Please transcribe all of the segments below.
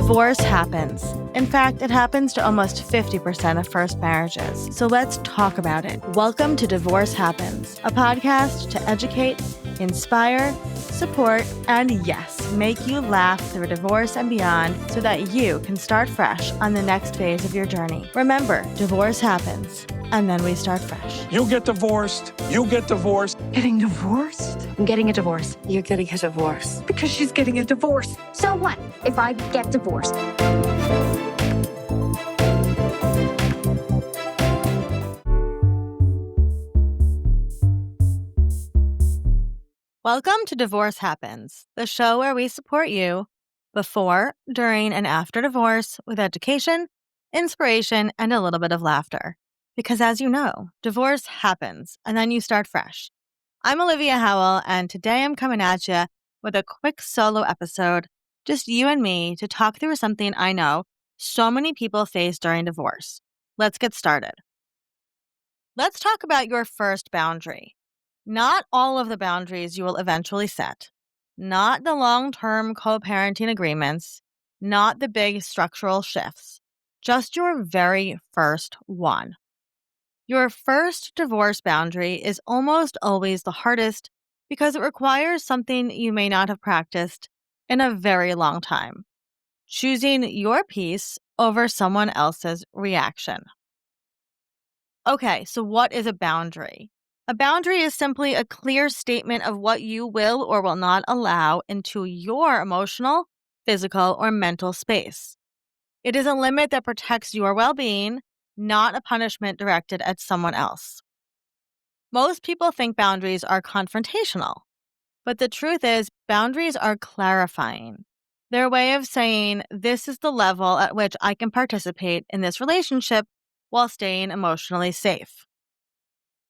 Divorce happens. In fact, it happens to almost 50% of first marriages. So let's talk about it. Welcome to Divorce Happens, a podcast to educate, inspire, support, and yes, make you laugh through divorce and beyond so that you can start fresh on the next phase of your journey. Remember, divorce happens, and then we start fresh. You get divorced. You get divorced. Getting divorced? I'm getting a divorce. You're getting a divorce. Because she's getting a divorce. So what if I get divorced? Welcome to Divorce Happens, the show where we support you before, during, and after divorce with education, inspiration, and a little bit of laughter. Because as you know, divorce happens, and then you start fresh. I'm Olivia Howell, and today I'm coming at you with a quick solo episode, just you and me, to talk through something I know so many people face during divorce. Let's get started. Let's talk about your first boundary. Not all of the boundaries you will eventually set, not the long-term co-parenting agreements, not the big structural shifts, just your very first one. Your first divorce boundary is almost always the hardest because it requires something you may not have practiced in a very long time, choosing your peace over someone else's reaction. Okay, so what is a boundary? A boundary is simply a clear statement of what you will or will not allow into your emotional, physical, or mental space. It is a limit that protects your well-being, not a punishment directed at someone else. Most people think boundaries are confrontational, but the truth is boundaries are clarifying. They're a way of saying, this is the level at which I can participate in this relationship while staying emotionally safe.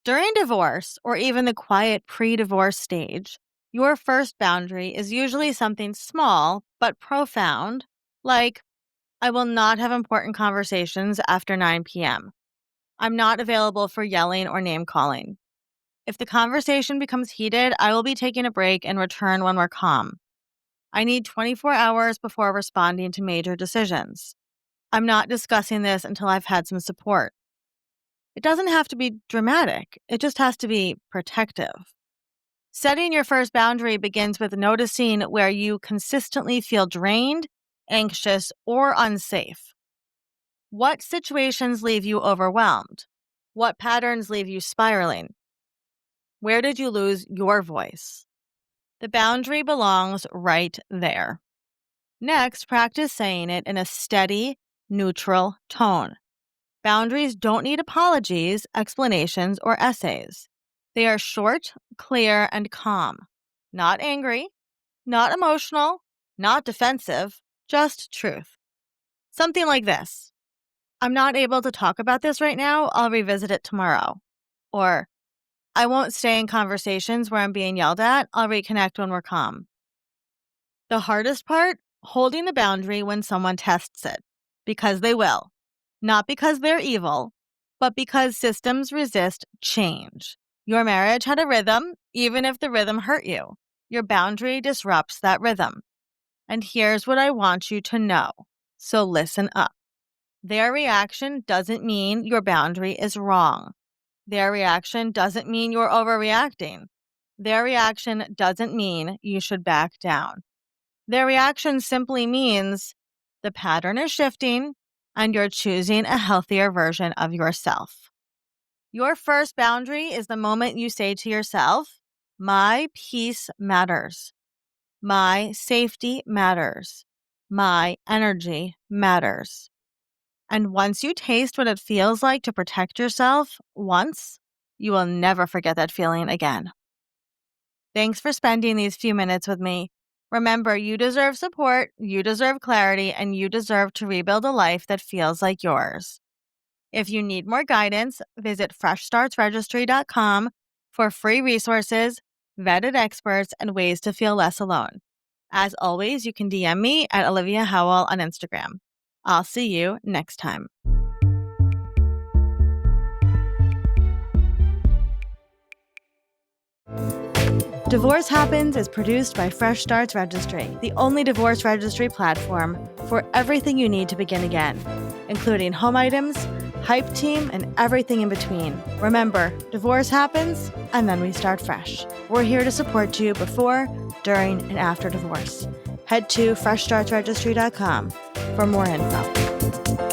During divorce, or even the quiet pre-divorce stage, your first boundary is usually something small but profound, like, I will not have important conversations after 9 p.m. I'm not available for yelling or name-calling. If the conversation becomes heated, I will be taking a break and return when we're calm. I need 24 hours before responding to major decisions. I'm not discussing this until I've had some support. It doesn't have to be dramatic. It just has to be protective. Setting your first boundary begins with noticing where you consistently feel drained, anxious, or unsafe. What situations leave you overwhelmed? What patterns leave you spiraling? Where did you lose your voice? The boundary belongs right there. Next, practice saying it in a steady, neutral tone. Boundaries don't need apologies, explanations, or essays. They are short, clear, and calm. Not angry, not emotional, not defensive, just truth. Something like this. I'm not able to talk about this right now. I'll revisit it tomorrow. Or, I won't stay in conversations where I'm being yelled at. I'll reconnect when we're calm. The hardest part? Holding the boundary when someone tests it. Because they will. Not because they're evil, but because systems resist change. Your marriage had a rhythm, even if the rhythm hurt you. Your boundary disrupts that rhythm. And here's what I want you to know. So listen up. Their reaction doesn't mean your boundary is wrong. Their reaction doesn't mean you're overreacting. Their reaction doesn't mean you should back down. Their reaction simply means the pattern is shifting and you're choosing a healthier version of yourself. Your first boundary is the moment you say to yourself, my peace matters. My safety matters. My energy matters. And once you taste what it feels like to protect yourself once, you will never forget that feeling again. Thanks for spending these few minutes with me. Remember, you deserve support, you deserve clarity, and you deserve to rebuild a life that feels like yours. If you need more guidance, visit freshstartsregistry.com for free resources, vetted experts, and ways to feel less alone. As always, you can DM me at Olivia Howell on Instagram. I'll see you next time. Divorce Happens is produced by Fresh Starts Registry, the only divorce registry platform for everything you need to begin again, including home items, hype team, and everything in between. Remember, divorce happens, and then we start fresh. We're here to support you before, during, and after divorce. Head to freshstartsregistry.com for more info.